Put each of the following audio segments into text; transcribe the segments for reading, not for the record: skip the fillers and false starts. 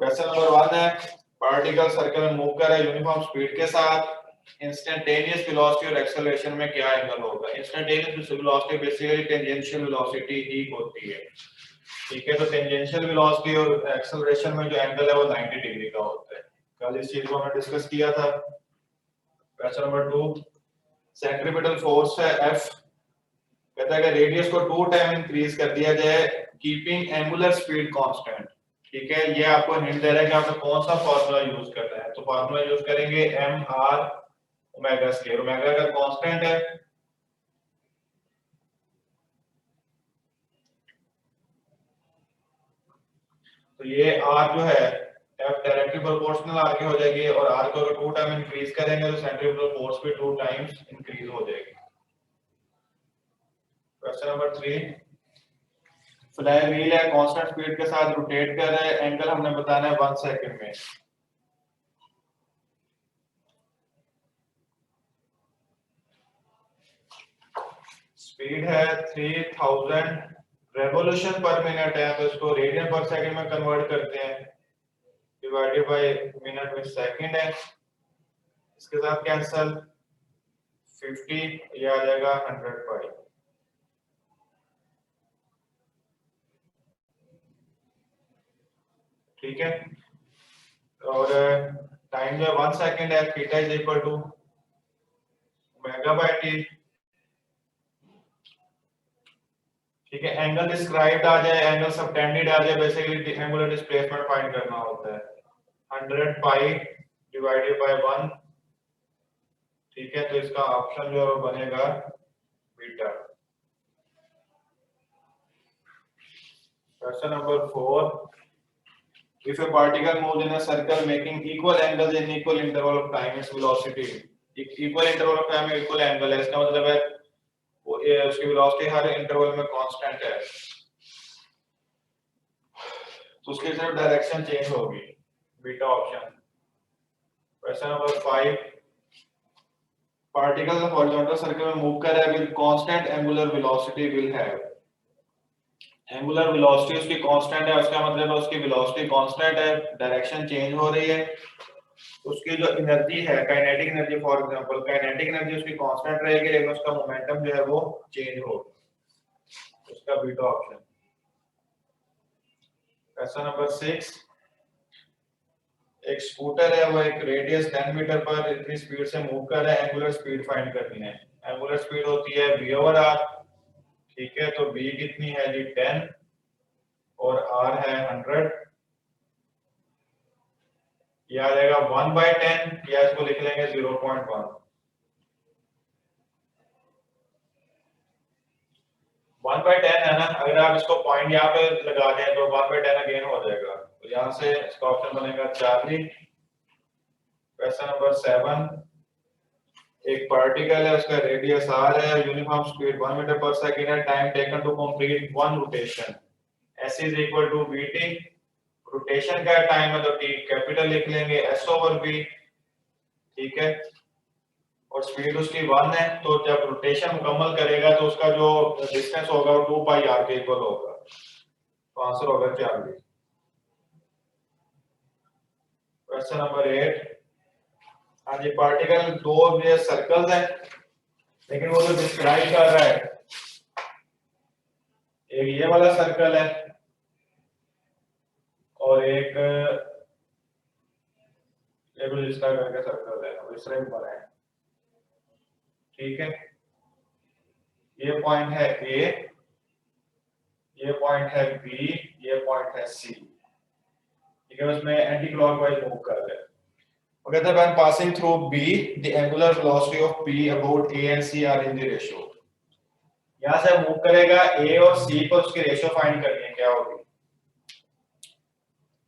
Question number 1 है particle circle में move कर रहा है यूनिफॉर्म स्पीड के साथ इंस्टेंटेनियस वेलोसिटी और एक्सेलरेशन में क्या एंगल होगा। Instantaneous velocity basically tangential velocity ही होती है, ठीक है। तो टेंजेंशियल वेलोसिटी और एक्सेलरेशन में जो एंगल है वो 90 डिग्री का होता है। कल इस चीज को हमने डिस्कस किया था। क्वेश्चन नंबर 2 सेंट्रीपिटल फोर्स है F, कहता है कि रेडियस को 2 टाइम इंक्रीज कर दिया जाए कीपिंग एंगुलर स्पीड कांस्टेंट, ठीक है। ये आपको हिंट दे रहा है कि आपको कौन सा फार्मूला यूज करना है। तो फार्मूला यूज करेंगे m r omega square, omega का कांस्टेंट है, तो ये r जो है f डायरेक्टली प्रोपोर्शनल r के हो जाएगी और r को अगर 2 टाइम इंक्रीज करेंगे तो सेंट्रीपिटल फोर्स भी 2 टाइम्स इंक्रीज हो जाएगी। क्वेश्चन नंबर 3 फ्लाई व्हील है कांस्टेंट स्पीड के साथ रोटेट कर रहा है, एंगल हमने बताना है 1 सेकंड में। स्पीड है 3000 रेवोल्यूशन पर मिनट है, तो इसको रेडियन पर सेकंड में कन्वर्ट करते हैं, डिवाइडेड बाय मिनट में सेकंड है, इसके साथ कैंसिल 50, ये आ जाएगा 100 पाई, ठीक है। और टाइम जो 1 सेकंड है, theta is equal to omega by T, ठीक है। एंगल डिस्क्राइब्ड आ जाए, एंगल सबटेंडेड आ जाए, बेसिकली एंगुलर डिस्प्लेसमेंट फाइंड करना होता है 100 पाई डिवाइडेड बाय 1, ठीक है। तो इसका ऑप्शन जो है वो बनेगा beta. Question number 4 if a particle moves in a circle making equal angles in equal interval of time its velocity, equal interval of time में equal angle है, इसका मतलब है वो उसकी वेलोसिटी हर इंटरवल में कांस्टेंट है, तो उसकी सिर्फ डायरेक्शन चेंज होगी, beta option. Question number 5 particle horizontal circle में मूव कर रहा है with constant angular velocity will have, angular velocity उसकी कांस्टेंट है, उसका मतलब है उसकी वेलोसिटी कांस्टेंट है, डायरेक्शन चेंज हो रही है, उसकी जो एनर्जी है kinetic energy, for example kinetic energy उसकी कांस्टेंट रहेगी लेकिन उसका मोमेंटम जो है वो चेंज होगा, उसका बीटा ऑप्शन। क्वेश्चन नंबर 6 एक स्कूटर है, वो एक रेडियस 10 मीटर पर इतनी स्पीड से मूव कर रहा है, एंगुलर स्पीड फाइंड करनी है। एंगुलर स्पीड होती है v/r, ठीक है। तो v कितनी है जी 10 और r है 100, ये आ जाएगा 1/10 या इसको लिख लेंगे 0.1, 1/10 है ना। अगर आप इसको पॉइंट यहाँ पे लगा दें तो 1/10 अगेन हो जाएगा, तो यहाँ से इसका ऑप्शन बनेगा 40। क्वेश्चन नंबर 7 एक पार्टिकल है, उसका रेडियस r है, यूनिफॉर्म स्पीड 1 मीटर पर सेकंड है, time taken to complete one rotation s is equal to vt, rotation का टाइम है तो t कैपिटल लिख लेंगे s/v, ठीक है। और स्पीड उसकी 1 है, तो जब रोटेशन मुकम्मल करेगा तो उसका जो डिस्टेंस होगा वो 2 पाई r के इक्वल होगा, तो आंसर होगा 40। क्वेश्चन नंबर 8 हाँ जी पार्टिकल दो ये सर्कल्स हैं लेकिन वो जो डिस्क्राइब कर रहा है, एक ये वाला सर्कल है और एक ये कुछ इस तरह करके सर्कल है, इस तरह बना है, ठीक है। ये पॉइंट है A, ये पॉइंट है B, ये पॉइंट है C, ठीक है। उसमें एंटी क्लॉकवाइज मूव कर रहे हैं। वो कहता है when passing through B the angular velocity of P about A and C are in the ratio, यहां से मूव करेगा A और C पर, उसकी रेशियो फाइंड करनी है, क्या होगी।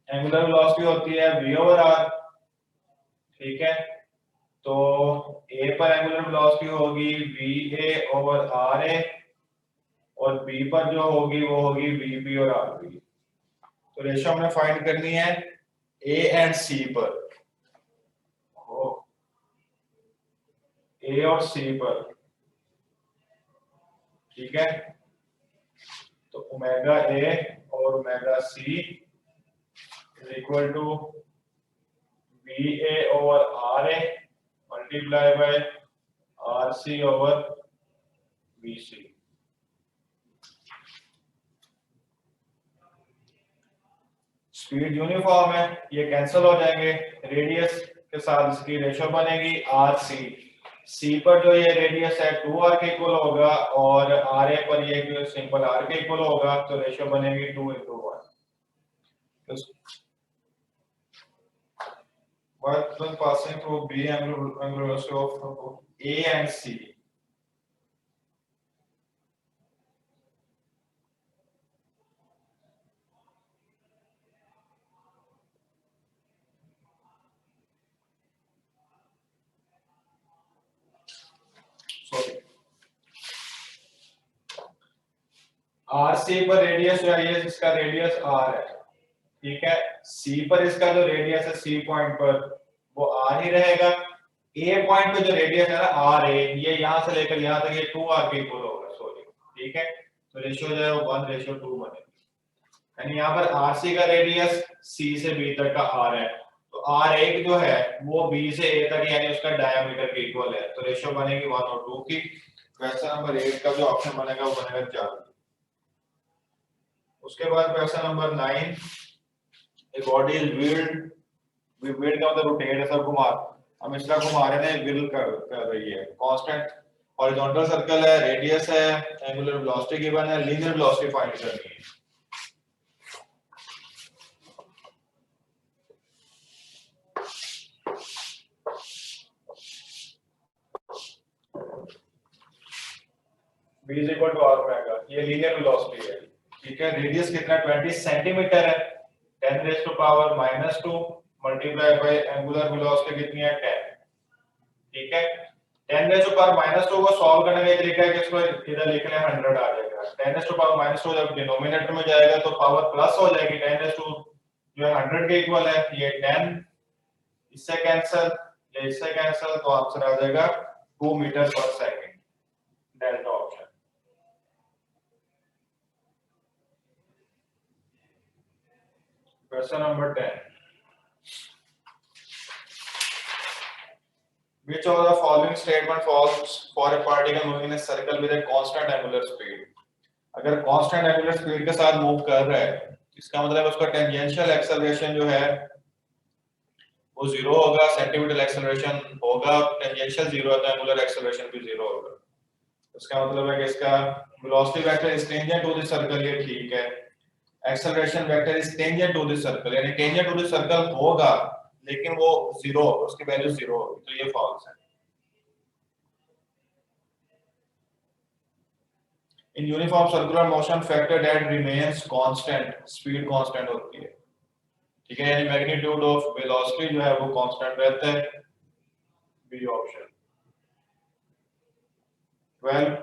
एंगुलर वेलोसिटी होती है v/r, ठीक है। तो A पर एंगुलर वेलोसिटी होगी va/ra और B पर जो होगी वो होगी vb और rb, तो रेशियो हमने फाइंड करनी है A एंड C पर, A और C पर, ठीक है। तो ओमेगा A और omega C is equal to VA over RA multiplied by RC over VC. Speed uniform है, ये कैंसिल हो जाएंगे, रेडियस के साथ इसकी रेशो बनेगी RC। C पर जो ये रेडियस है 2R के इक्वल होगा और RA पर ये जो सिंपल R के इक्वल होगा, तो रेशो बनेगी 2:1। But when passing through B angular velocity of A and C, sorry, RC पर रेडियस जो है, ये इसका रेडियस R है, ठीक है। C पर इसका जो रेडियस है C पॉइंट पर वो R ही रहेगा। A पॉइंट पे जो रेडियस है ना R A, ये यहाँ से लेकर यहाँ तक ये 2R के इक्वल होगा, सॉरी, ठीक है। तो रेशियो जो है वो 1:2 बनेगी, यानी यहाँ पर RC का रेडियस C से B तक का R है, तो R1 जो है वो B से A तक यानी उसका डायमीटर के इक्वल है, तो रेशियो बनेगी 1 और 2 की। क्वेश्चन नंबर 8 का जो ऑप्शन बनेगा वो बनेगा 4। उसके बाद question number 9, a body is wheeled, wheel का मतलब रोटेट है, सब घुमा, हम इसका घुमा रहे हैं, व्हील कर रही है, कांस्टेंट हॉरिजॉन्टल सर्कल है, रेडियस है, एंगुलर वेलोसिटी गिवन है, लीनियर वेलोसिटी फाइंड करनी है। v is equal to r omega, ये लीनियर वेलोसिटी है, ठीक है। रेडियस कितना 20 सेंटीमीटर है, 10 raise to power -2 multiply by angular velocity कितनी है 10, ठीक है। 10 रेज़ टू पावर -2 को सॉल्व करने का एक तरीका है कि इसको इधर लिख लें, 100 आ जाएगा। 10 रेज़ टू पावर -2 जब डिनोमिनेटर में जाएगा तो पावर प्लस हो जाएगी, 10 रेज़ टू जो है 100 के इक्वल है, ये 10 इससे कैंसिल, ये इससे कैंसिल, तो आंसर आ जाएगा 2 मीटर पर second, delta option. Question number 10. Which of the following statement falls for a particle moving in a circle with a constant angular speed? अगर constant angular speed के साथ मूव कर रहा है, इसका मतलब उसका टेंजेंशियल एक्सेलरेशन जो है वो 0 होगा, सेंटीमीटर एक्सेलरेशन होगा, टेंजेंशियल 0 है तो एंगुलर एक्सेलरेशन भी 0 होगा। इसका मतलब है कि इसका velocity vector is tangent to the circle, ये ठीक है। Acceleration vector is tangent to the circle, यानी टेंजेंट टू द सर्कल होगा लेकिन वो 0 होगा, उसकी वैल्यू 0 होगी, तो ये फॉल्स है। In uniform circular motion factor that remains constant, speed constant होती है, ठीक है, यानी मैग्नीट्यूड ऑफ वेलोसिटी जो है वो कांस्टेंट रहता है, B option. 12,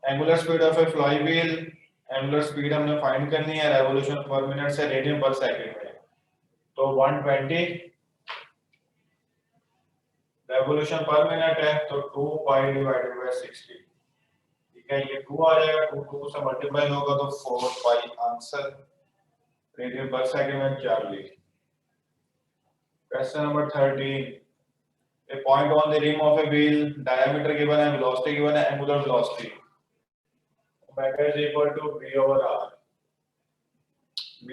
angular speed of a flywheel, angular speed हमने फाइंड करनी है रेवोल्यूशन पर मिनट से रेडियन पर सेकंड में, तो 120 रेवोल्यूशन पर मिनट है, तो 2 पाई डिवाइडेड बाय 60, ठीक है। ये 2 आ जाएगा, 2 से मल्टीप्लाई होगा तो 4 पाई, आंसर रेडियन पर सेकंड में 40। Question number 13, a point on the rim of a wheel, diameter given है, velocity given है, angular velocity omega is equal to v over r। v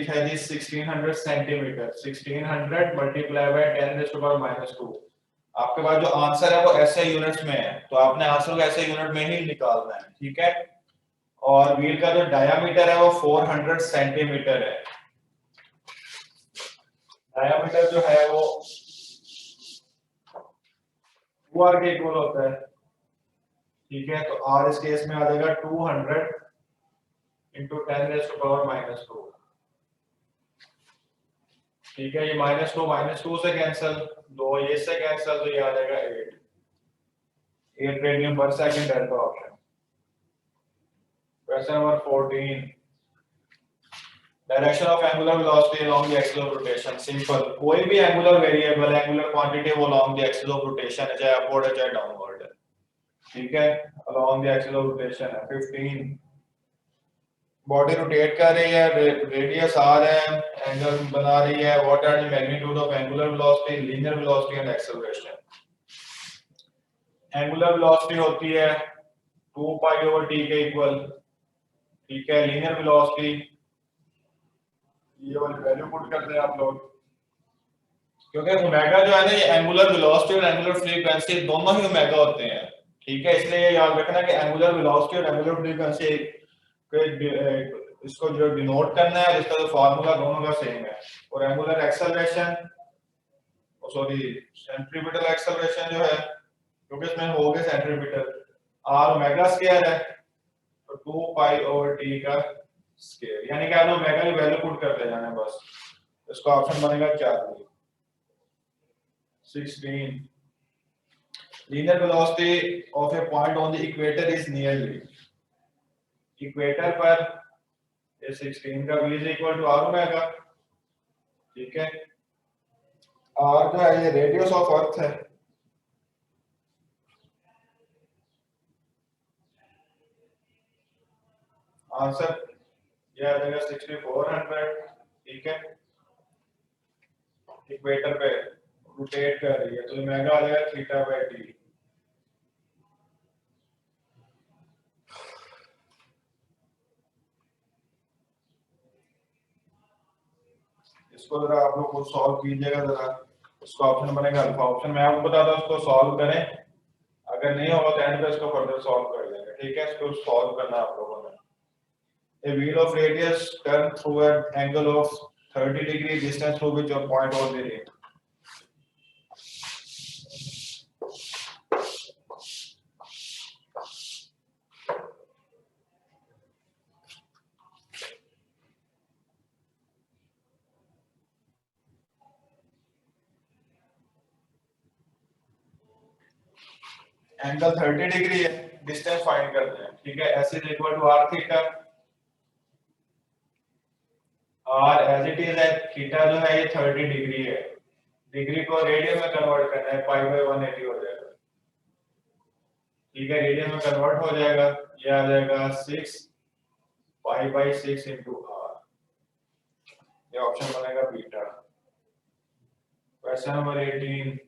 है जी 1600 centimetre, 1600 multiply by 10 raise to power -2। आपके पास जो answer है वो ऐसे units में है, तो आपने आंसर को ऐसे यूनिट में ही निकालना है, ठीक है। और व्हील का जो डायामीटर है वो 400 सेंटीमीटर है, डायामीटर जो है वो 2r के इक्वल होता है, ठीक है। तो r इस केस में आ जाएगा 200 into 10 रेज़ टू पावर -2, ठीक है। ये -2 से कैंसिल, 2 ये से कैंसिल, तो ये आ जाएगा 8 रेडियन पर second, delta option. Question number 14, direction of angular velocity along the axis of rotation, simple, कोई भी एंगुलर वेरिएबल, एंगुलर क्वांटिटी वो along the axis of rotation है, चाहे अपवर्ड है चाहे डाउनवर्ड है, ठीक है, along the axis of rotation है। 15, बॉडी रोटेट कर रही है, रेडियस आर है, एंगल बना रही है, what are the magnitude of angular velocity, linear velocity and acceleration. Angular velocity होती है 2 पाई ओवर टी के इक्वल, ठीक है। लीनियर वेलोसिटी ये वाली वैल्यू पुट करते हैं आप लोग, क्योंकि ओमेगा जो है ना, ये एंगुलर वेलोसिटी और एंगुलर फ्रीक्वेंसी दोनों ही ओमेगा होते हैं, ठीक है। इसलिए याद रखना कि एंगुलर वेलोसिटी और एंगुलर फ्रीक्वेंसी इसको जो डिनोट करना है, इसका जो फार्मूला दोनों का सेम है। और angular acceleration, sorry centripetal acceleration जो है, क्योंकि इसमें हो गए सेंट्रीपिटल, आर ओमेगा स्क्वायर है तो 2 पाई ओवर टी का स्क्वायर, यानी कि आप ओमेगा की वैल्यू पुट करते जाना है बस। इसका ऑप्शन बनेगा 4। 16 linear velocity of a point on the equator is nearly, equator पर ये 16 का v is equal to r omega, ठीक है। r जो है ये रेडियस ऑफ अर्थ है, आंसर ये आ जाएगा 6400, ठीक है। इक्वेटर पे रोटेट कर रही है तो ओमेगा आ जाएगा थीटा बाय टी। इसको जरा आप लोग को सॉल्व कीजिएगा जरा, इसका ऑप्शन बनेगा अल्फा। ऑप्शन मैं आपको बताता हूं, उसको सॉल्व करें, अगर नहीं होगा तो एंड पे इसको फर्दर सॉल्व कर लेंगे, ठीक है। इसको सॉल्व करना आप लोगों ने। A wheel of radius turn through an angle of 30 degree, distance through which a point was the ring. Angle 30 degree है, डिस्टेंस फाइंड करते हैं, ठीक है। S is equal to r theta, r as it is है, theta जो है ये 30 degree है, डिग्री को रेडियन में कन्वर्ट करना है, पाई बाय 180 हो जाएगा, ठीक है। रेडियन में कन्वर्ट हो जाएगा, ये आ जाएगा 6 पाई बाय 6 इनटू r, ये ऑप्शन बनेगा beta. Question number 18,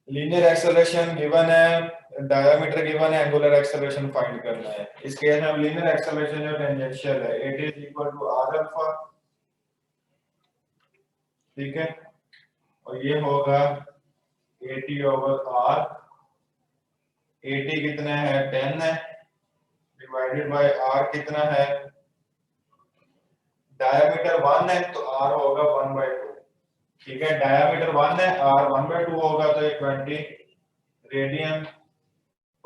linear acceleration given है, डायमीटर गिवन है, एंगुलर एक्सेलरेशन फाइंड करना है। इस केस में लीनियर एक्सेलरेशन जो टेंजेंशियल है, it is equal to r alpha, ठीक है। और ये होगा 80 ओवर r, 80 कितना है 10 है, डिवाइडेड बाय r कितना है, डायमीटर 1 है तो r होगा 1/2, ठीक है। डायमीटर 1 है, r 1/2 होगा तो 20 रेडियन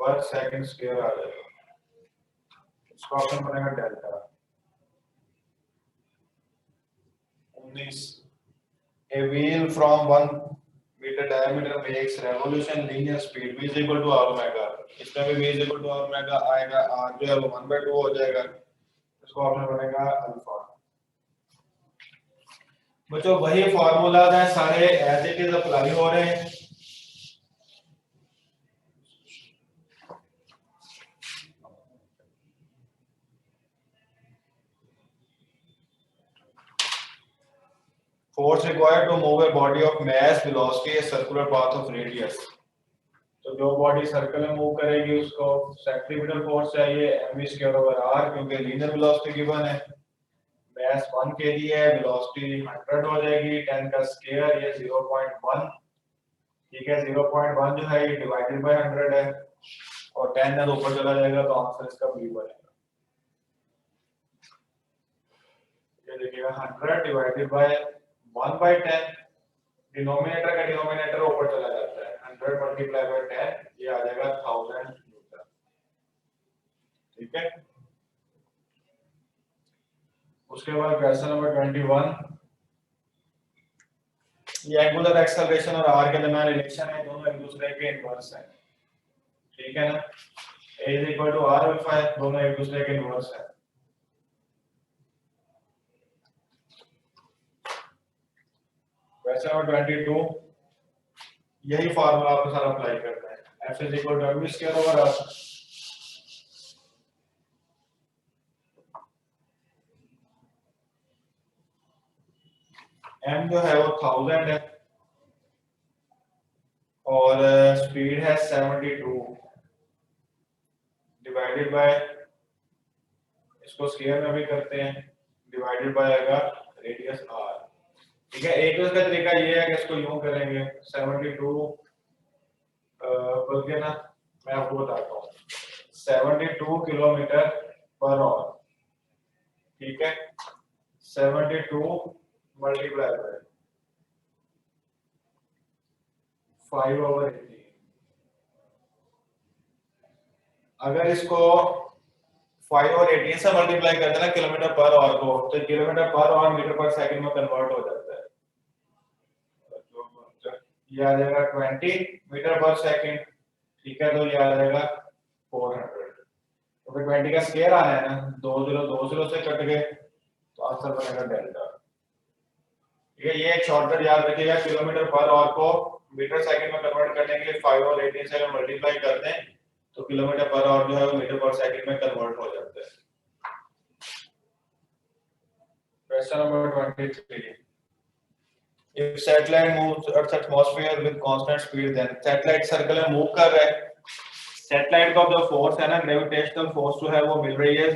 पर सेकंड स्क्वायर आ जाएगा, इसका ऑप्शन बनेगा delta. 19, a wheel from 1 meter diameter makes revolution linear speed v is equal to r omega, इसमें भी v is equal to r omega आएगा, r जो है वो 1/2 हो जाएगा, इसका ऑप्शन बनेगा अल्फा। बच्चों वही फार्मूलाज हैं सारे एज इट इज अप्लाई हो रहे हैं। Force required to move a body of mass, velocity, a circular path of radius. तो जो बॉडी सर्कल में मूव करेगी उसको सेंट्रीपिटल फोर्स चाहिए mv स्क्वायर ओवर r, क्योंकि लीनियर वेलोसिटी गिवन है, मास 1 kg है, वेलोसिटी 100 हो जाएगी, 10 का स्क्वायर ये 0.1, ठीक है। 0.1 जो है ये डिवाइडेड बाय 100 है, और 10 है तो ऊपर चला जाएगा तो आंसर इसका b बनेगा। ये देखिएगा 100 डिवाइडेड बाय 1/10, डिनोमिनेटर का डिनोमिनेटर ऊपर चला जाता है, 100 मल्टीप्लाई बाय 10 ये आ जाएगा 1000 न्यूटन, ठीक है। उसके बाद क्वेश्चन नंबर 21, ये एंगुलर एक्सेलरेशन और r के दरमियान रिलेशन है, दोनों एक दूसरे के इनवर्स हैं, ठीक है ना। a is equal to r alpha है, दोनों एक दूसरे के इनवर्स है। क्वेश्चन नंबर 22, यही फार्मूला आपको सारा अप्लाई करना है, f is equal to mv square over r। m जो है वो 1000 है और स्पीड है 72 डिवाइडेड बाय, इसको स्क्वायर में भी करते हैं, डिवाइडेड बाय आएगा रेडियस r। ठीक है, एक इसका तरीका ये है कि इसको यूं करेंगे 72 बल्कि ना मैं आपको बताता हूँ 72 किलोमीटर पर आवर। ठीक है, 72 मल्टीप्लाई बाय 5/18। अगर इसको 5/18 से मल्टीप्लाई कर देना किलोमीटर पर आवर को, तो किलोमीटर पर आवर मीटर पर सेकंड में कन्वर्ट हो जाता है। ये आ जाएगा 20 मीटर पर सेकंड। ठीक है, तो ये आ जाएगा 400। तो फिर 20 का स्क्वायर आना है ना, 2 से कट गए तो आंसर बनेगा डेल्टा। ठीक है, ये एक शॉर्टकट याद रखिएगा, किलोमीटर पर आवर को मीटर सेकंड में कन्वर्ट करने के लिए 5/18 से अगर मल्टीप्लाई करते हैं तो किलोमीटर पर आवर जो है वो मीटर पर सेकंड में कन्वर्ट हो जाता है। Question number 23, if satellite moves earth's atmosphere with constant speed, then satellite circle में मूव कर रहा है, सैटेलाइट का जो फोर्स है ना, ग्रेविटेशनल फोर्स जो है वो मिल रही है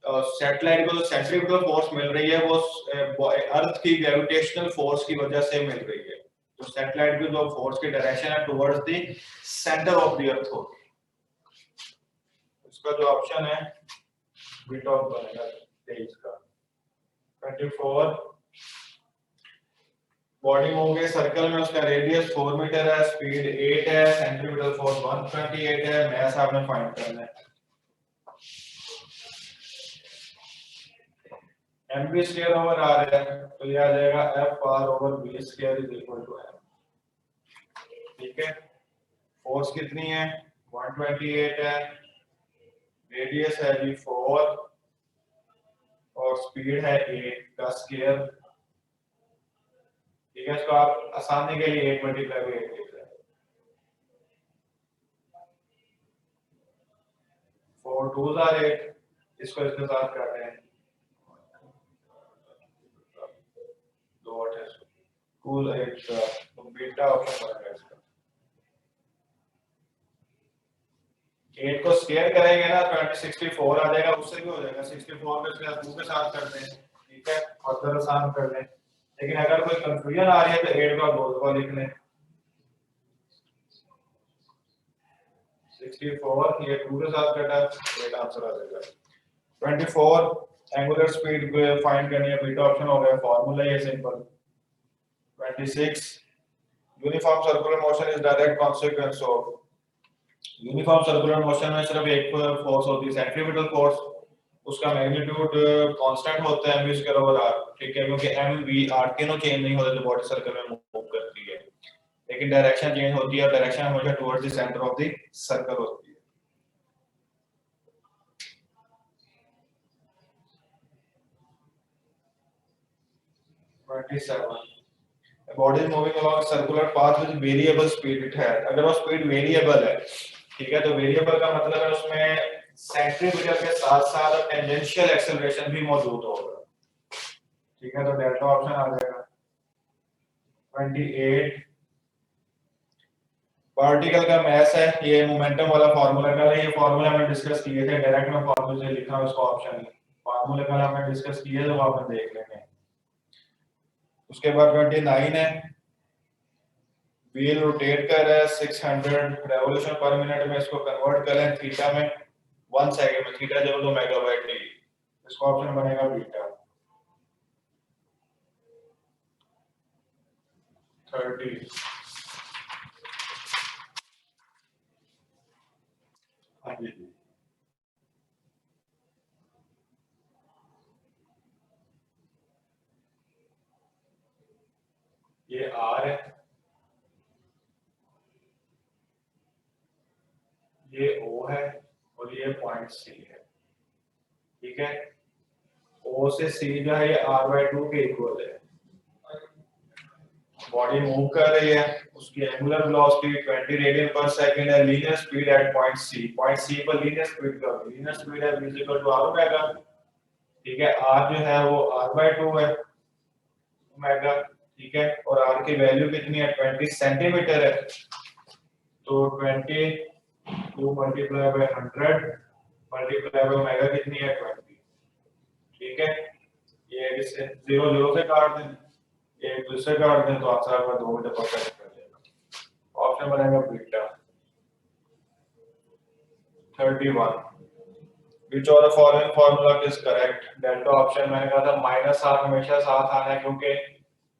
सैटेलाइट को, जो सेंट्रीफ्यूगल फोर्स मिल रही है वो अर्थ की ग्रेविटेशनल फोर्स की वजह से मिल रही है। तो सैटेलाइट की जो फोर्स की डायरेक्शन है towards the centre of the earth होगी। इसका जो ऑप्शन है बिट ऑफ बनेगा 23 का। 24, बॉडी मूव के सर्कल में, उसका रेडियस 4 मीटर है, स्पीड 8 है, सेंट्रीफ्यूगल फोर्स 128 है, मास आपने फाइंड करना है। mv स्क्वायर ओवर r है, तो ये आ जाएगा fr over v square is equal to m। ठीक है, फोर्स कितनी है 128 है, रेडियस है जी 4 और स्पीड है 8 का स्क्वायर। ठीक है, इसको आप आसानी के लिए 8 मल्टीप्लाई बाय 8 लिख लें। 4 2s are 8, इसको इसके साथ कर रहे हैं 2 8 है, कूल 8 का तो बीटा ऑप्शन बनेगा इसका। 8 को स्क्वायर करेंगे ना 64 आ जाएगा, उससे भी हो जाएगा 64 में इसके साथ 2 के साथ करते हैं। ठीक है, और फिर आसान कर लें, लेकिन अगर कोई कंफ्यूजन आ रही है तो 8 का 2 को लिख लें 64, ये 2 के साथ कटा, ये आंसर आ जाएगा 24। एंगुलर स्पीड फाइंड करनी है, बीटा ऑप्शन हो गया, फार्मूला ये simple. 26, uniform circular motion is direct consequence of, uniform circular motion में सिर्फ एक फोर्स होती है सेंट्रीफ्यूगल फोर्स, उसका मैग्नीट्यूड कांस्टेंट होता है mv स्क्वायर ओवर r। ठीक है, क्योंकि m v r तीनों चेंज नहीं होते तो बॉडी सर्कल में मूव करती है, लेकिन डायरेक्शन चेंज होती है और डायरेक्शन हमेशा towards the centre of the circle होती है। A body is moving along a circular path with variable speed it has, अगर वो स्पीड वेरिएबल है, ठीक है, तो वेरिएबल का मतलब है उसमें सेंट्रीफ्यूगल के साथ साथ टेंजेंशियल एक्सेलरेशन भी मौजूद होगा। ठीक है, तो डेल्टा ऑप्शन आ जाएगा। 28, पार्टिकल का मास है, ये मोमेंटम वाला फार्मूला का है, ये फार्मूला हमने डिस्कस किए थे, डायरेक्ट में फार्मूले से लिखा है उसका ऑप्शन है, फार्मूले का हमने डिस्कस किए तो आप देख लेंगे। उसके बाद 29 है, व्हील रोटेट कर रहा है 600 रेवोल्यूशन पर मिनट में, इसको कन्वर्ट करें थीटा में 1 सेकंड में, थीटा जो 2 मेगावाट डी, इसका ऑप्शन बनेगा बीटा। 30, हाँ जी, ये आर है, ये ओ है और ये पॉइंट सी है। ठीक है, ओ से सी जो है ये r/2 के इक्वल है। बॉडी मूव कर रही है, उसकी एंगुलर वेलोसिटी 20 रेडियन पर सेकंड है, linear speed at point C पर लीनियर स्पीड का, लीनियर स्पीड है v = r ओमेगा। ठीक है, r जो है वो r/2 है ओमेगा, ठीक है, और आर की वैल्यू कितनी है 20 सेंटीमीटर है, तो 22 multiply by 100 multiply by omega कितनी है 20, ठीक है। ये इससे 0 0 से काट दें, एक दूसरे काट दें तो आंसर आपका 2 मीटर पर सेकंड कर जाएगा। ऑप्शन बनेगा beta. 31 Which of the following formula is correct? Delta option मैंने कहा था माइनस हाफ हमेशा साथ आना है, क्योंकि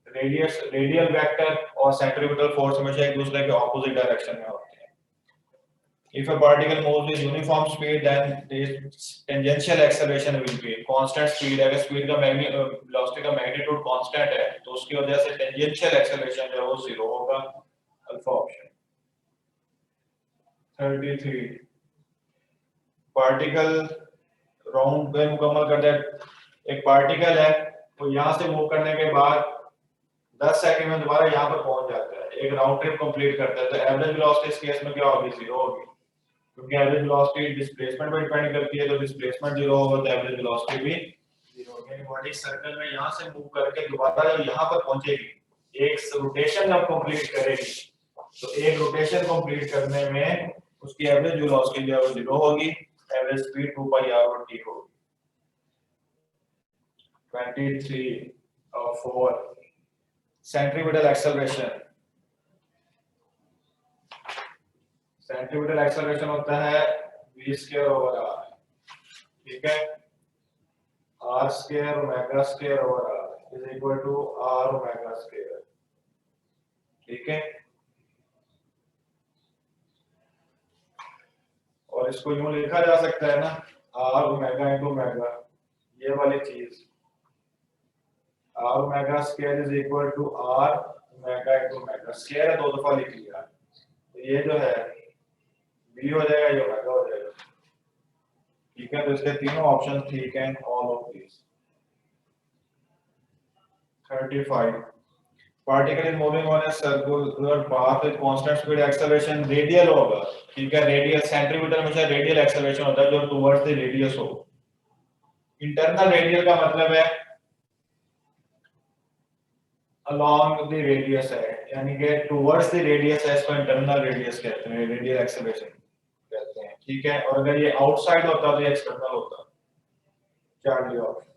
रेडियल वेक्टर और सेंट्रीपिटल फोर्स हमेशा एक दूसरे के ऑपोजिट डायरेक्शन में होते हैं। If a particle moves with uniform speed, then the tangential acceleration will be constant speed. अगर स्पीड का वेलोसिटी का मैग्नीट्यूड कांस्टेंट है तो उसकी वजह से टेंजेंशियल एक्सेलरेशन जो है वो 0 होगा। Alpha option. 33 पार्टिकल राउंड में मुकम्मल कर दे। एक पार्टिकल है तो यहाँ से मूव करने के बाद 10 सेकंड में दोबारा यहाँ पर पहुंच जाता है, एक राउंड ट्रिप कंप्लीट करता है, तो एवरेज वेलोसिटी इस केस में क्या होगी 0 होगी, क्योंकि एवरेज वेलोसिटी डिस्प्लेसमेंट पर डिपेंड करती है, तो डिस्प्लेसमेंट 0 होगा तो एवरेज वेलोसिटी भी 0 होगी। बॉडी सर्कल में यहाँ से मूव करके दोबारा जब यहाँ पर पहुंचेगी, एक रोटेशन जब कंप्लीट करेगी, तो एक रोटेशन कंप्लीट करने में उसकी एवरेज वेलोसिटी जो है वो 0 होगी, एवरेज स्पीड 2 पाई r/t होगी। 23 और 4 सेंट्रीपिटल एक्सेलरेशन। सेंट्रीपिटल एक्सेलरेशन होता है v स्क्वायर ओवर r, ठीक है, r square omega square over r is equal to r omega square, ठीक है। और इसको यूं लिखा जा सकता है ना, r ओमेगा इनटू ओमेगा, ये वाली चीज r omega square is equal to r omega into omega, square दो दफा लिख लिया, तो ये जो है v हो जाएगा, ये ओमेगा हो जाएगा, ठीक है। तो इसके तीनों ऑप्शन ठीक हैं, all of these. 35 particle is moving on a circular path with constant speed, acceleration radial होगा, ठीक है। रेडियल सेंट्रीपिटल हमेशा रेडियल एक्सेलरेशन होता है जो टुवर्ड्स द रेडियस हो। इंटरनल रेडियल का मतलब है along the radius है, यानी कि towards the radius है, इसको इंटरनल रेडियस कहते हैं, रेडियल एक्सेलरेशन कहते हैं, ठीक है। और अगर ये आउटसाइड होता तो ये एक्सटर्नल होता। Charlie option.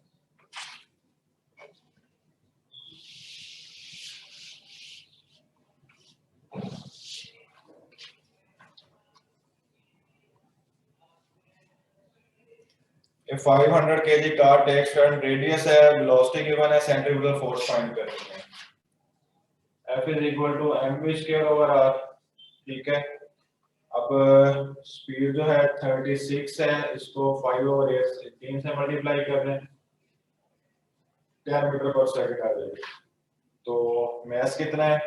A 500 kg car takes turn, radius है, velocity given है, centrifugal force find करनी है। F is equal to mv square over r, ठीक है। अब स्पीड जो है 36 है, इसको 5 over 8 से 3 से मल्टीप्लाई कर दें, 10 मीटर पर सेकंड आ जाएगी। तो मास कितना है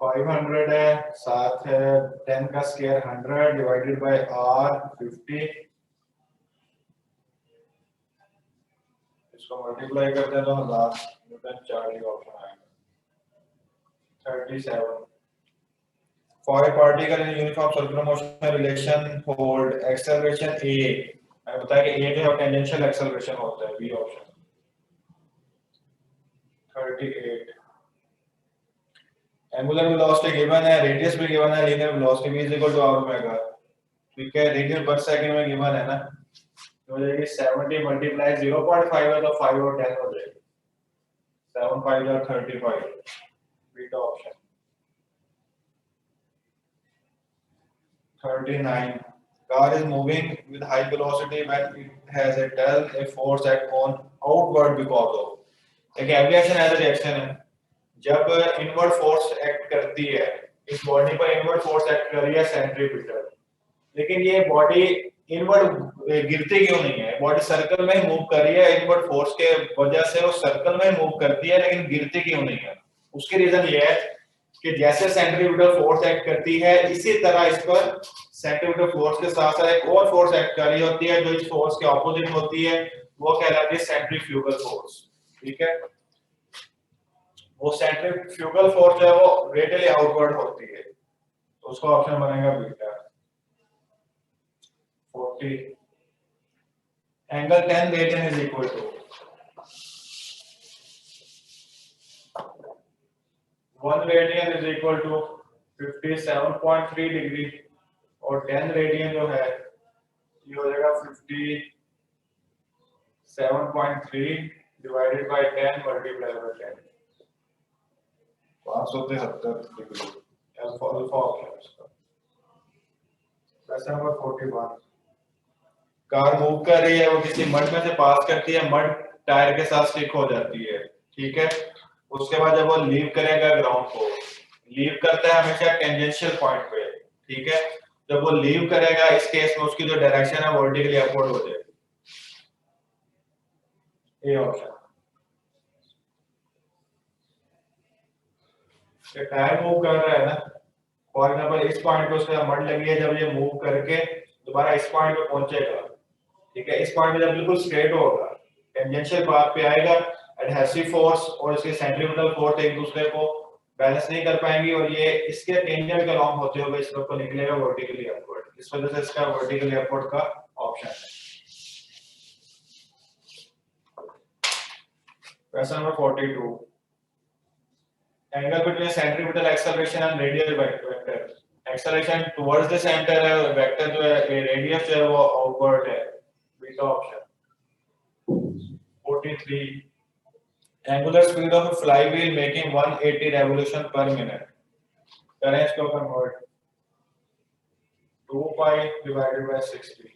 500 है, साथ है 10 का स्क्वायर 100 डिवाइडेड बाय r 50, इसको मल्टीप्लाई करते हैं तो 1000 न्यूटन। चार्ली ऑप्शन आएगा। 37 For a particle in uniform circular motion relation hold acceleration a, मैंने बताया कि a जो है टेंजेंशियल एक्सेलरेशन होता है, b option. 38 angular velocity given है, रेडियस भी गिवन है, linear velocity v equal to r omega, ठीक है। रेडियस पर सेकंड में गिवन है ना, तो हो जाएगी 70 मल्टीप्लाई 0.5 है तो 5 और 10 हो जाएगी, 7 5 are 35, beta option. 39 car is moving with high velocity when it has a tell a force act on outward because of, एक एविएशन एज रिएक्शन है, जब इनवर्ड फोर्स एक्ट करती है, इस बॉडी पर इनवर्ड फोर्स एक्ट कर रही है सेंट्रीपिटल, लेकिन ये बॉडी इनवर्ड गिरती क्यों नहीं है, बॉडी सर्कल में मूव कर रही है, इनवर्ड फोर्स के वजह से वो सर्कल में मूव करती है लेकिन गिरती क्यों नहीं है। उसकी रीजन ये है कि जैसे सेंट्रीपिटल फोर्स एक्ट करती है, इसी तरह इस पर सेंट्रीपिटल फोर्स के साथ साथ एक और फोर्स एक्ट कर रही होती है जो इस फोर्स के ऑपोजिट होती है, वो कहलाती है सेंट्रीफ्यूगल फोर्स, ठीक है। वो सेंट्रीफ्यूगल फोर्स है वो रेडियली आउटवर्ड होती है, तो उसका ऑप्शन बनेगा beta. 40 angle 10 radian is equal to 1 radian is equal to 57.3 degree और 10 रेडियन जो है ये हो जाएगा 57.3 divided by 10 multiply by 10 573 degree alpha option इसका। क्वेश्चन नंबर 41 कार मूव कर रही है, वो किसी मड में से पास करती है, मड टायर के साथ स्टिक हो जाती है, ठीक है। उसके बाद जब वो लीव करेगा ग्राउंड को, लीव करता है हमेशा टेंजेंशियल पॉइंट पे, ठीक है। जब वो लीव करेगा इस केस में उसकी जो डायरेक्शन है वर्टिकली अपवर्ड हो जाएगी, ये ऑप्शन। ये टायर मूव कर रहा है ना, फॉर एग्जांपल इस पॉइंट पे उसका मड लगी है, जब ये मूव करके दोबारा इस पॉइंट पे पहुंचेगा, ठीक है, इस पॉइंट पे जब बिल्कुल स्ट्रेट होगा टेंजेंशियल पाथ पे आएगा, एडहेसिव फोर्स और इसके सेंट्रीफ्यूगल फोर्स एक दूसरे को बैलेंस नहीं कर पाएंगी और ये इसके टेंजेंट के लॉन्ग होते हुए इस तरफ को निकलेगा वर्टिकली अपवर्ड, इस वजह से इसका वर्टिकली अपवर्ड का ऑप्शन है। Question number 42 angle between centrifugal acceleration and radial vector, acceleration towards the centre है, वेक्टर जो है रेडियस जो है वो आउटवर्ड है, beta option. 43 angular speed of a flywheel making 180 revolution per minute, करें इसको कन्वर्ट 2 pi divided by 60,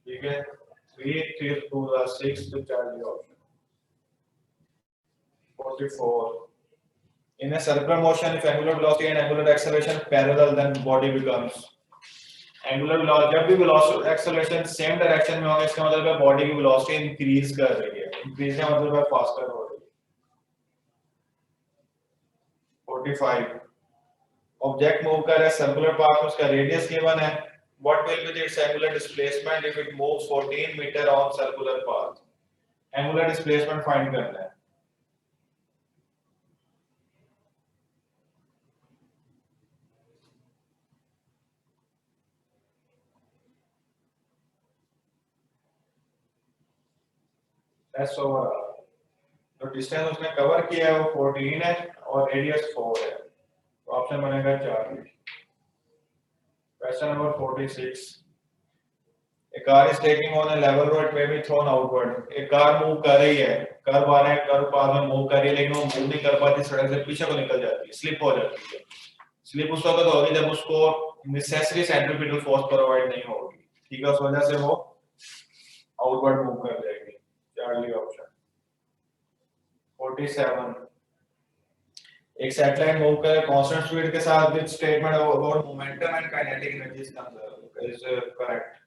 ठीक है, 3 3 2 6 तो 4 option. 44 in a circular motion if angular velocity and angular acceleration parallel then body becomes, angular velocity जब भी velocity acceleration same direction में होगा इसका मतलब है बॉडी की वेलोसिटी इंक्रीज कर रही है, इंक्रीज का मतलब है फास्टर हो रही है। 45 ऑब्जेक्ट मूव कर रहा है सर्कुलर पाथ में, उसका रेडियस गिवन है, what will be the its angular displacement if it moves 14 metre on circular path, angular displacement find करना है। एस ओवर आर, तो डिस्टेंस उसने कवर किया है वो 14 है और रेडियस 4 है, तो ऑप्शन बनेगा 4। Question number 46 A car is taking on a level road may be thrown outward, एक कार मूव कर रही है, कर्व आ रहा है, कर्व पाथ में मूव कर रही है लेकिन वो मूव नहीं कर पाती, सड़क से पीछे को निकल जाती है, स्लिप हो जाती है। स्लिप उस वक्त होगी जब उसको नेसेसरी सेंट्रीपिटल फोर्स प्रोवाइड नहीं होगी, ठीक है, उस वजह से वो आउटवर्ड मूव कर जाएगी, चार्ली ऑप्शन। 47 एक सैटेलाइट मूव कर कांस्टेंट स्पीड के साथ with statement about momentum and kinetic energy is correct,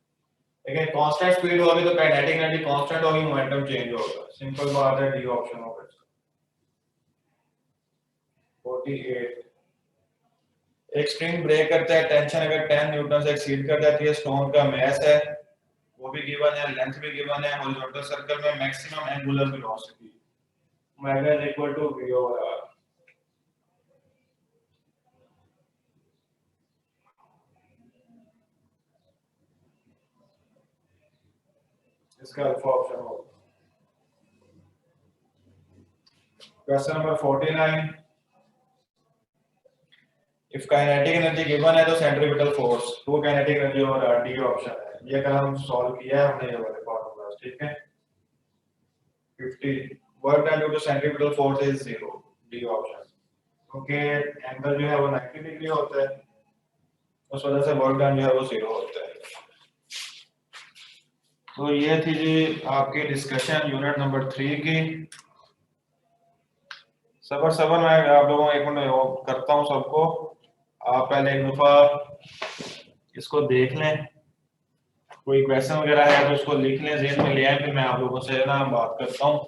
लेकिन कांस्टेंट स्पीड होगी तो काइनेटिक एनर्जी कांस्टेंट होगी, मोमेंटम चेंज होगा, सिंपल बात है, डी ऑप्शन होगा इसका। 48 एक स्ट्रिंग ब्रेक करता है, टेंशन अगर 10 न्यूटन से एक्सीड कर जाती है, स्टोन का मास है वो भी गिवन है, लेंथ भी गिवन है, हॉरिजॉन्टल सर्कल में maximum angular velocity omega is equal to v over r, इसका अल्फा ऑप्शन होगा। Question number 49 if kinetic energy given है तो सेंट्रीपिटल फोर्स तो काइनेटिक एनर्जी और डी ऑप्शन है, ये कल हम सॉल्व किया है हमने ये वाले फार्मूला, ठीक है। 50 work done due to centripetal force is 0, D option, क्योंकि एंगल जो है वो 90 डिग्री होता है, उस वजह से वर्क डन जो है वो 0 होता है। तो ये थी जी आपकी डिस्कशन यूनिट नंबर 3 की। सबर मैं आप लोगों को एक मिनट करता हूं सबको, आप पहले एक दफा इसको देख लें, कोई क्वेश्चन वगैरह है तो उसको लिख लें, जेहन में ले आए, फिर मैं आप लोगों से ना बात करता हूं।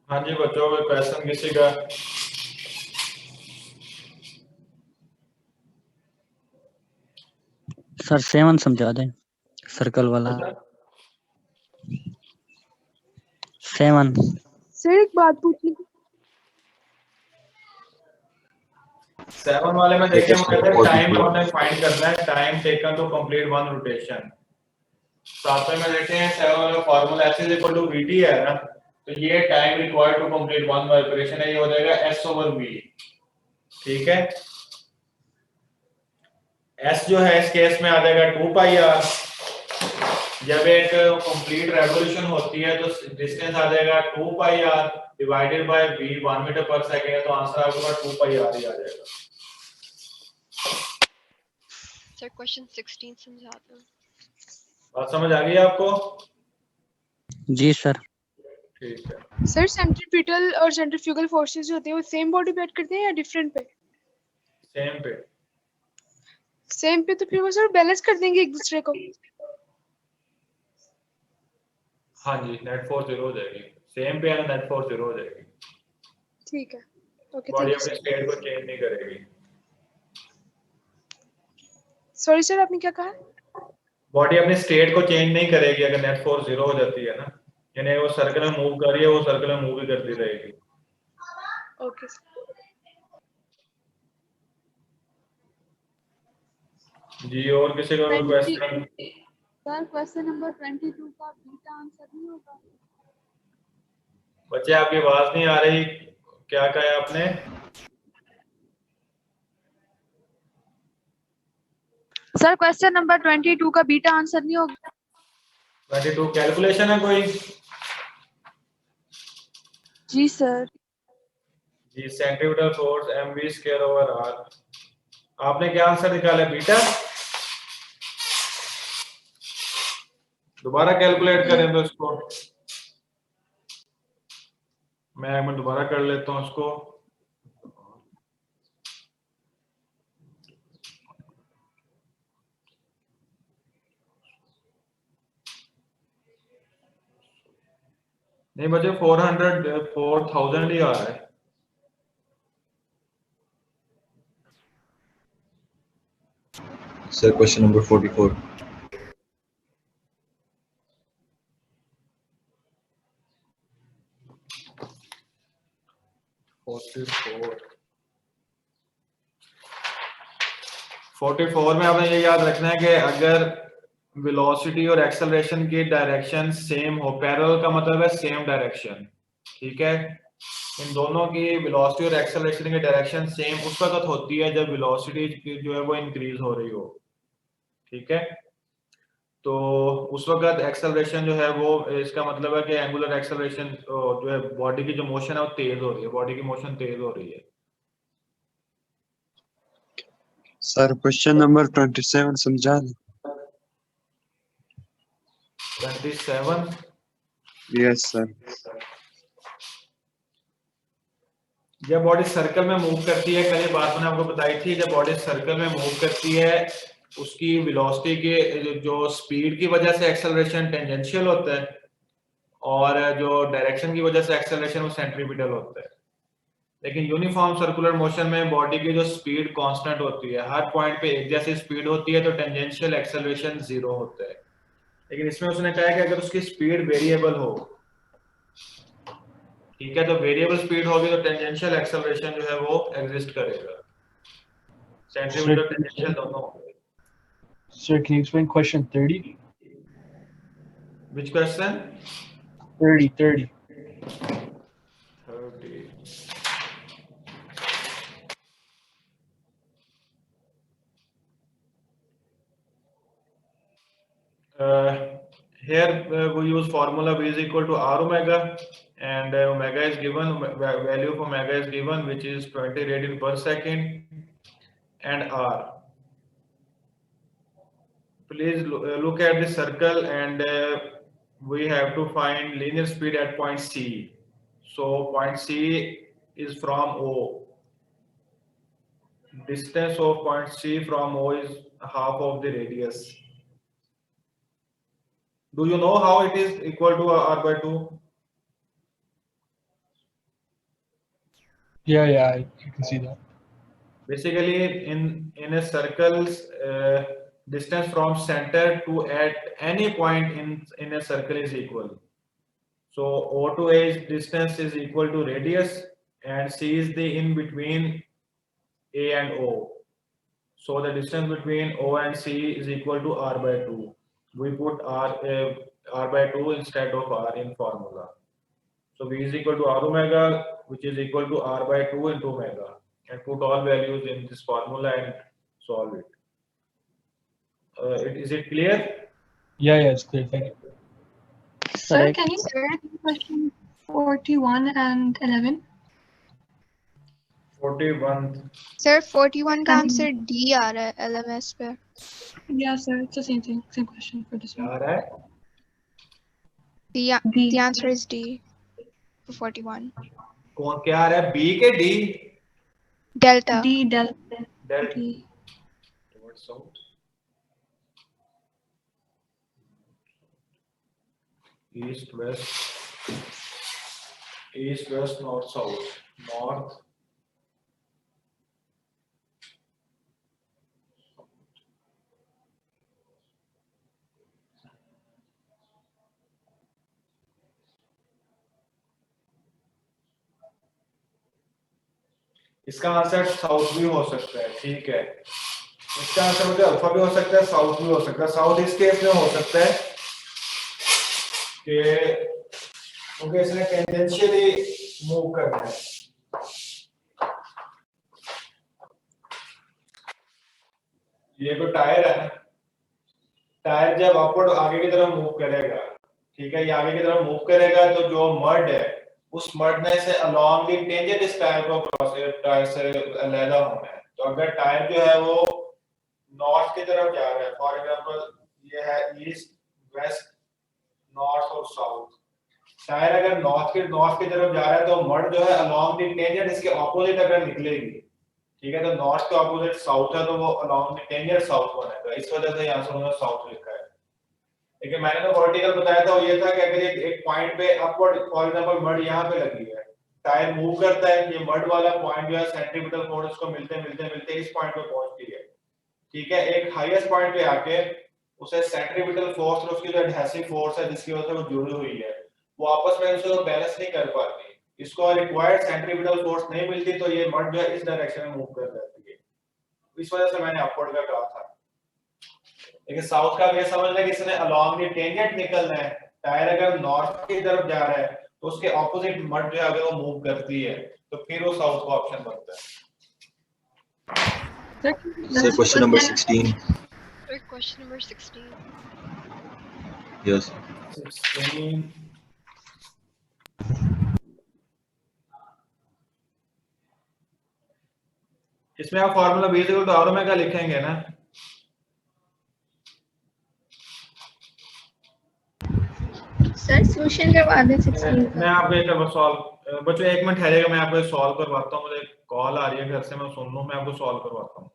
हाँ जी बच्चों, क्वेश्चन किसी का? सर 7 समझा दें, सर्कल वाला। 7 सर एक बात पूछनी थी। 7 वाले में देखिए, टाइम हमने फाइंड करना है, time taken to complete one rotation. साथ में देखें 7 वाला formula S is equal to VT है ना, तो ये time required to complete one vibration है, ये हो जाएगा S/V। ठीक है, S जो है इस केस में आ जाएगा 2 पाई r। जब एक कंप्लीट रेवोल्यूशन होती है तो डिस्टेंस आ जाएगा 2 pi r divided by v 1 metre पर सेकंड है, तो आंसर आपका 2 पाई r ही आ जाएगा। सर क्वेश्चन 16 समझा दो। बात समझ आ गई आपको? जी सर। ठीक है। सर सेंट्रीपिटल और सेंट्रीफ्यूगल फोर्सेस जो होते हैं वो सेम बॉडी पे एक्ट करते हैं या डिफरेंट पे? सेम पे। सेम पे, तो फिर वो सर बैलेंस कर देंगे एक दूसरे को। हाँ जी, नेट फोर्स 0 हो जाएगी। सेम पे है, नेट फोर्स 0 हो जाएगी। ठीक है, ओके बॉडी थैंक अपने यू। स्टेट को चेंज नहीं करेगी। सॉरी सर, आपने क्या कहा? बॉडी अपने स्टेट को चेंज नहीं करेगी अगर नेट फोर्स 0 हो जाती है ना, यानी वो सर्कल में मूव कर रही है, वो सर्कल में मूव ही करती रहेगी। Okay sir. जी, और किसी का कोई क्वेश्चन? सर क्वेश्चन नंबर 22 का बीटा आंसर नहीं होगा। बच्चे आपकी आवाज नहीं आ रही, क्या कहा है आपने? सर क्वेश्चन नंबर 22 का बीटा आंसर नहीं होगा। 22 कैलकुलेशन है कोई? जी सर। जी, सेंट्रीपिटल फोर्स mv²/r। आपने क्या आंसर निकाला? बीटा। दोबारा कैलकुलेट करें तो इसको मैं एक मिनट दोबारा कर लेता हूँ उसको। नहीं बच्चे, 4000 ही आ रहा है। Sir, question number 44. Forty four में आपने ये याद रखना है कि अगर वेलोसिटी और एक्सेलरेशन की डायरेक्शन सेम हो, पैरेलल का मतलब है सेम डायरेक्शन, ठीक है, इन दोनों की वेलोसिटी और एक्सेलरेशन की डायरेक्शन सेम उस वक्त होती है जब वेलोसिटी जो है वो इंक्रीज हो रही हो, ठीक है। तो उस वक्त एक्सेलरेशन जो है वो, इसका मतलब है कि एंगुलर एक्सेलरेशन जो है बॉडी की जो मोशन है वो तेज हो रही है, बॉडी की मोशन तेज हो रही है। सर क्वेश्चन नंबर 27 समझा दें। 27? Yes sir. जब बॉडी सर्कल में मूव करती है, कल ये बात मैंने आपको बताई थी, जब बॉडी सर्कल में मूव करती है उसकी वेलोसिटी के जो स्पीड की वजह से एक्सेलरेशन टेंजेंशियल होता है और जो डायरेक्शन की वजह से एक्सेलरेशन वो सेंट्रीपिटल होता है। लेकिन यूनिफॉर्म सर्कुलर मोशन में बॉडी की जो स्पीड कांस्टेंट होती है, हर पॉइंट पे एक जैसी स्पीड होती है, तो टेंजेंशियल एक्सेलरेशन 0 होता है। लेकिन इसमें उसने कहा कि अगर उसकी स्पीड वेरिएबल हो, ठीक है, तो वेरिएबल स्पीड होगी तो टेंजेंशियल एक्सेलरेशन जो है वो एग्जिस्ट करेगा, सेंट्रीपिटल टेंजेंशियल दोनों होंगे। Sir, can you explain question 30? Which question? 30. 30. Here we use formula V is equal to R omega, and omega is given, value of omega is given, which is 20 radian per second, and R. Please look at the circle, and we have to find linear speed at point C. So point C is from O. Distance of point C from O is half of the radius. Do you know how it is equal to R by 2? Yeah, I can see that. Basically, in a circle's distance from center to at any point in a circle is equal. So O to A distance is equal to radius, and C is the in between A and O. So the distance between O and C is equal to R by 2. We put R by 2 instead of R in formula. So V is equal to R omega, which is equal to R by 2 into omega, and put all values in this formula and solve it. Is it clear? Yeah, it's clear. Thank you. Sir, Correct. can you repeat question 41 and 11? 41. Sir 41 का And- answer D आ रहा है LMS पे. Yeah, sir, it's the same thing, same question for this क्या one. आ रहा है? The answer is D for 41. कौन क्या आ रहा है? B के D? Delta. D delta. Del D. towards south. East, west, north, south. North. इसका आंसर साउथ भी हो सकता है, ठीक है. इसका आंसर मुझे अल्फा भी हो सकता है, साउथ भी हो सकता है. साउथ इस केस में हो सकता है कि क्योंकि इसने टेंजेंशियली मूव करना है. ये कोई टायर है ना, टायर जब अपवर्ड आगे की तरफ मूव करेगा, ठीक है, ये आगे की तरफ मूव करेगा तो जो मड है उस मड में से अलोंग द टेंजेंट इस टायर को टायर से अलग होना है. तो अगर टायर जो है वो नॉर्थ की तरफ जा रहा है, फॉर एग्जांपल ये है ईस्ट, वेस्ट, नॉर्थ और साउथ. टायर अगर नॉर्थ की तरफ जा रहा है तो मड जो है अलोंग द टेंजेंट इसके ऑपोजिट अगर निकलेगी, ठीक है, तो नॉर्थ के ऑपोजिट साउथ है तो वो अलोंग द टेंजेंट साउथ बनेगा. इस वजह से यहां से उन्होंने साउथ लिखा है. लेकिन मैंने तो वर्टिकल बताया था, वो ये था कि अगर एक पॉइंट पे अपवर्ड, फॉर एग्जांपल मड यहां पे लगी है, टायर मूव करता है, ये मड वाला पॉइंट जो है सेंट्रीपिटल फोर्स को मिलते इस पॉइंट पे पहुंचती है, ठीक है. एक हाईएस्ट पॉइंट पे आके उसे सेंट्रीपिटल फोर्स और उसकी जो एडहेसिव फोर्स है जिसकी वजह से वो जुड़ी हुई है, वो आपस में उसे बैलेंस नहीं कर पाती. इसको रिक्वायर्ड सेंट्रीपिटल फोर्स नहीं मिलती तो ये मड जो है इस डायरेक्शन में मूव कर जाती है. इस वजह से मैंने अपवर्ड का कहा था. लेकिन साउथ का ये समझ लें कि इसने अलोंग द टेंजेंट निकलना है. टायर अगर नॉर्थ की तरफ जा रहा है तो उसके ऑपोजिट मड जो है अगर वो मूव करती है तो फिर वो साउथ का ऑप्शन बनता है. Sir, question number 16. Sir, question number 16. Yes. 16. इसमें आप formula V equal to R omega लिखेंगे ना. सर सोल्यूशन करवा दें 16 मैं आपको एक बार सॉल्व, बच्चों एक मिनट ठहरेगा, मैं आपको सॉल्व करवाता हूँ. मुझे कॉल आ रही है घर से, मैं सुन लूँ, मैं आपको सॉल्व करवाता हूँ.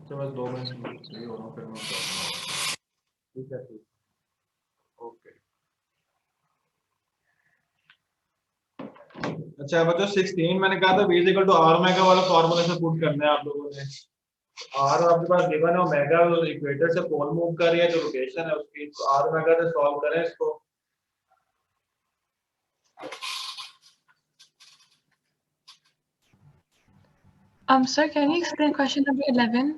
अच्छा बस 2 मिनट फ्री हो रहा हूँ फिर मैं बताऊंगा। ठीक है ठीक, ओके। अच्छा बच्चों 16 मैंने कहा था v is equal to r omega वाला फॉर्मूला से पुट करना है आप लोगों ने। r आपके पास गिवन है, ओमेगा इक्वेटर से पोल मूव कर रही है, जो रोटेशन है उसकी, तो r ओमेगा से सॉल्व करें इसको। Sir, can you explain question number 11?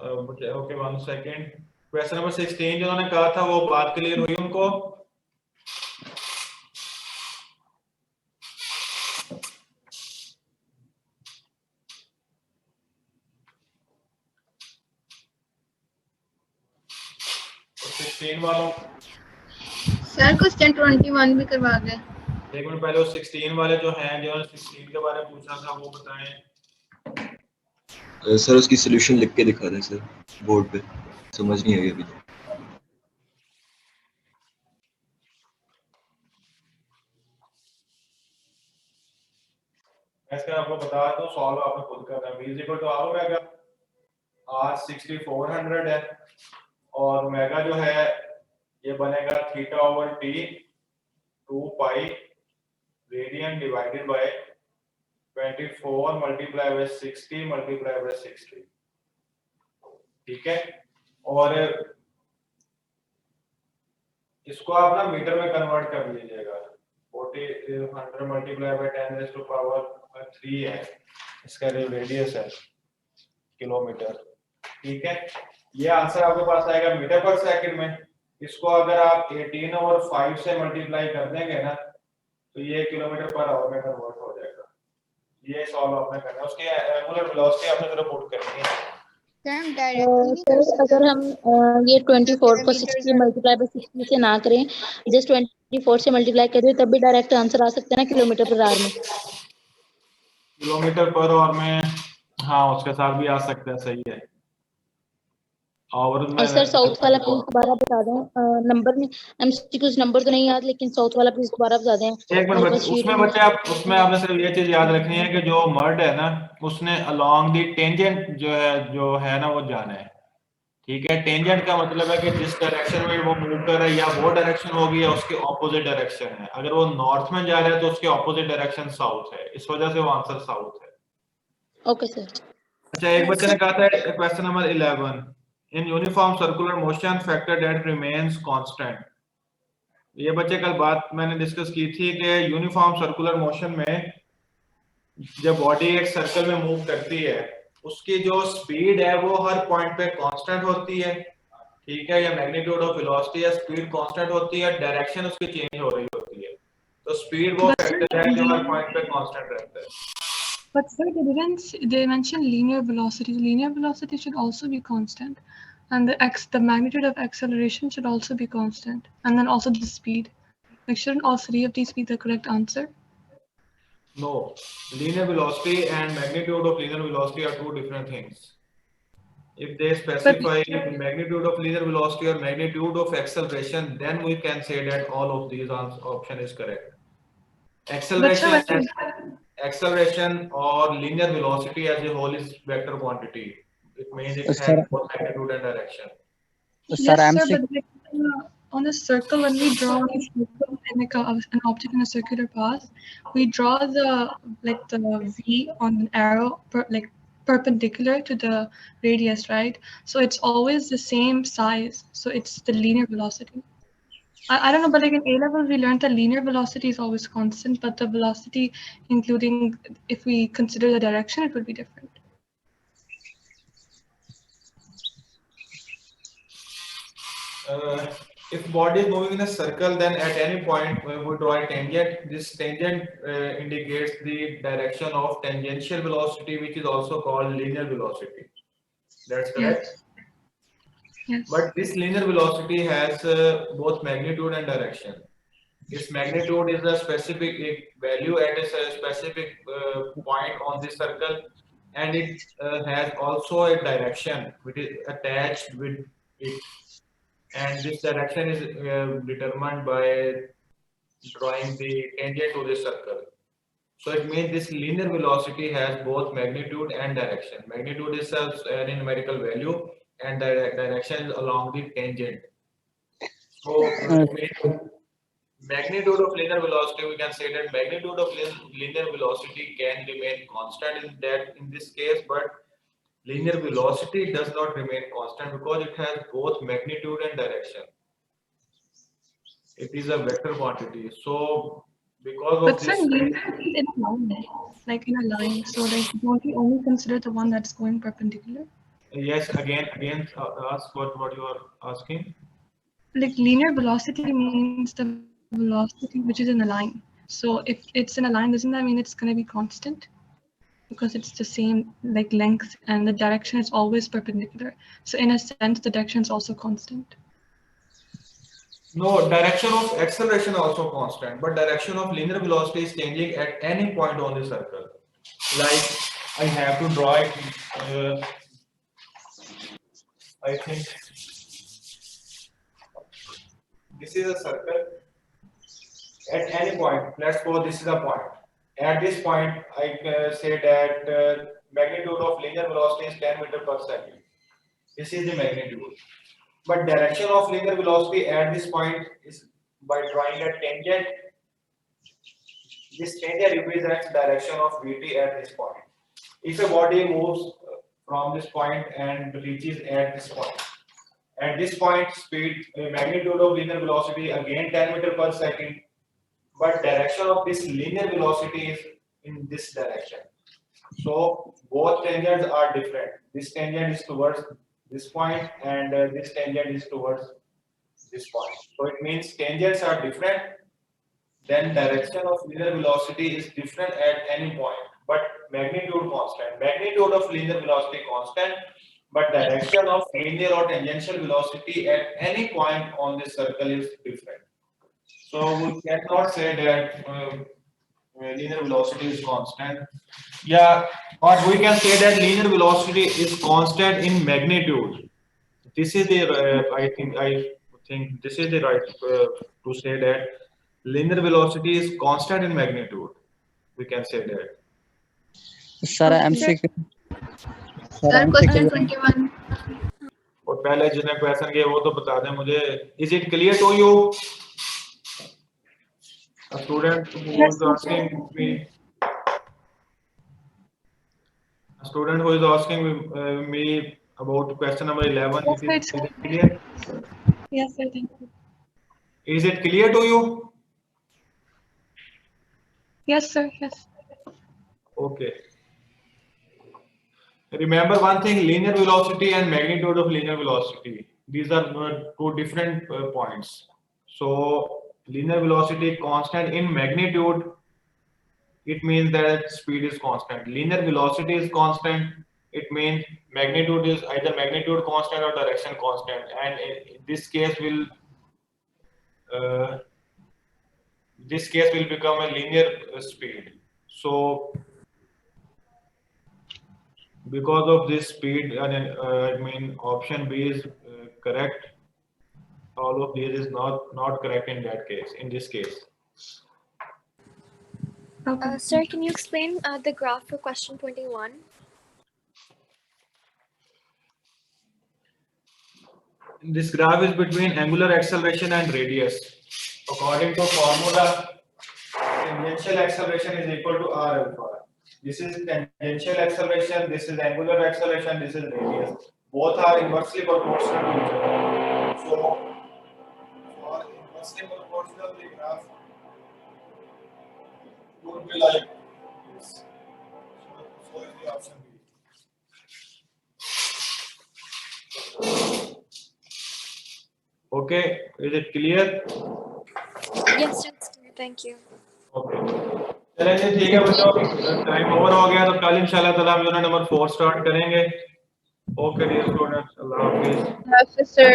Okay 1 second. Question number 16 जो उन्होंने कहा था वो बात क्लियर हुई उनको? तो 16 वालों, सर क्वेश्चन 21 भी करवा दे। एक मिनट पहले वो 16 वाले जो हैं, जो 16 के बारे में पूछा था वो बताएं। सर उसकी सोल्यूशन लिख के दिखा दें सर बोर्ड पे, समझ नहीं आई अभी तक। ऐसे आपको बता दूं, सॉल्व आपने खुद करना है। v is equal to r omega, r 6400 है और ओमेगा जो है ये बनेगा theta over t 2 pi radian divided by 24 multiply by 60 multiply by 60। ठीक है, और इसको आप ना मीटर में कन्वर्ट कर लीजिएगा। 100 multiply by 10 raise to power 3 है इसका रेडियस है किलोमीटर। ठीक है, ये आंसर आपके पास आएगा मीटर पर सेकंड में। इसको अगर आप 18 ओवर 5 से मल्टीप्लाई कर देंगे ना तो ये किलोमीटर पर आवर में कन्वर्ट हो जाएगा। ये सॉल्व आपने करना है, उसकी एंगुलर वेलोसिटी आपने जरा पुट करनी है। सर अगर हम ये 24 को 60 मल्टीप्लाई बाय 60 से ना करें, जस्ट 24 से मल्टीप्लाई करें तब भी डायरेक्ट आंसर आ सकता है ना किलोमीटर पर आवर में? किलोमीटर पर आवर में हाँ उसके साथ भी आ सकता है, सही है। और सर साउथ वाला प्लीज दोबारा बता दें, नंबर में एमसीक्यूज नंबर तो नहीं याद, लेकिन साउथ वाला प्लीज दोबारा बता दें। एक मिनट उसमें बच्चे आप उसमें आपने सिर्फ ये चीज याद रखनी है कि जो मर्ड है ना उसने अलोंग दी टेंजेंट जो है ना वो जाना है। ठीक है, टेंजेंट का मतलब है कि जिस डायरेक्शन में वो मूव कर रहा है या वो डायरेक्शन होगी या उसके ऑपोजिट डायरेक्शन है। अगर वो नॉर्थ में जा रहा है तो उसके ऑपोजिट डायरेक्शन साउथ है, इस वजह से वो आंसर साउथ है। Okay sir. अच्छा एक बच्चे ने कहा था question number 11, in uniform circular motion factor that remains constant. ये बच्चे कल बात मैंने डिस्कस की थी कि यूनिफॉर्म सर्कुलर मोशन में जब बॉडी एक सर्कल में मूव करती है उसकी जो स्पीड है वो हर पॉइंट पे कांस्टेंट होती है। ठीक है, या मैग्नीट्यूड ऑफ वेलोसिटी या स्पीड कांस्टेंट होती है, डायरेक्शन उसकी चेंज हो रही होती है। तो स्पीड वो फैक्टर है जो हर पॉइंट पे कांस्टेंट रहता है। But sir, they mentioned linear velocity. Linear velocity should also be constant, and the magnitude of acceleration should also be constant, and then also the speed. Like, shouldn't all three of these be the correct answer? No, linear velocity and magnitude of linear velocity are two different things. If they specify the magnitude of linear velocity or magnitude of acceleration, then we can say that all of these option is correct. Acceleration or linear velocity as a whole is vector quantity. It means it has both magnitude and direction. Yes, sir, but like, on a circle, when we draw a circle and like an object in a circular path, we draw the V on an arrow perpendicular to the radius, right? So it's always the same size. So it's the linear velocity. I don't know, but like in A level, we learned that linear velocity is always constant, but the velocity, including if we consider the direction, it would be different. If body is moving in a circle, then at any point we draw a tangent. This tangent indicates the direction of tangential velocity, which is also called linear velocity. That's correct. Yes. But this linear velocity has both magnitude and direction. Its magnitude is a specific value at a specific point on this circle, and it has also a direction which is attached with it. And this direction is determined by drawing the tangent to the circle. So it means this linear velocity has both magnitude and direction. Magnitude is a numerical value and the direction is along the tangent. So magnitude of linear velocity, we can say that magnitude of linear velocity can remain constant in this case, but linear velocity does not remain constant because it has both magnitude and direction. It is a vector quantity. So because of But sir, this, linear is in a line, like in a line. So like, don't we only consider the one that's going perpendicular? yes, again, ask what you are asking. Like linear velocity means the velocity which is in a line. So if it's in a line, doesn't that mean it's going to be constant? Because it's the same like length and the direction is always perpendicular. So in a sense, the direction is also constant. No, direction of acceleration also constant, but direction of linear velocity is changing at any point on the circle. Like I have to draw it. I think this is a circle. At any point, let's suppose this is a point. At this point, I say that magnitude of linear velocity is 10 meters per second. This is the magnitude. But direction of linear velocity at this point is by drawing a tangent. This tangent represents direction of Vt at this point. If a body moves from this point and reaches at this point, speed, magnitude of linear velocity again 10 meters per second, but direction of this linear velocity is in this direction. So both tangents are different. This tangent is towards this point and this tangent is towards this point. So it means tangents are different, then direction of linear velocity is different at any point, but magnitude constant. Magnitude of linear velocity constant, but direction of linear or tangential velocity at any point on this circle is different. So we cannot say that linear velocity is constant. Yeah, or we can say that linear velocity is constant in magnitude. This is the I think this is the right to say that linear velocity is constant in magnitude. We can say that. Sir, MCQ. Sir, question 21. और पहले जिन्हें question किए वो तो बता दें मुझे. Is it clear to you? A student who is asking me. A student who is asking me about question number 11. Yes, Is it clear? Yes, sir. Thank you. Is it clear to you? Yes, sir. Yes. Okay. Remember one thing: linear velocity and magnitude of linear velocity. These are two different points. So linear velocity constant in magnitude. It means that speed is constant. Linear velocity is constant. It means magnitude is either magnitude constant or direction constant. And in this case will become a linear speed. So because of this speed, I mean option B is correct. All of these is not correct in that case. In this case. Okay. Sir, can you explain the graph for question 21? This graph is between angular acceleration and radius. According to formula, tangential acceleration is equal to r alpha. This is tangential acceleration, this is angular acceleration, this is radius. Both are inversely proportional to each other. So, for inversely proportional, the graph would be like this. So is the option B. Okay, is it clear? Yes, sir, it's clear. Thank you. Okay. चलिए जी ठीक है बच्चों, time over हो गया तो कल इंशाल्लाह ताला हम यूनिट नंबर 4 स्टार्ट करेंगे. ओके डियर स्टूडेंट्स, अल्लाह हाफिज. Yes, sir.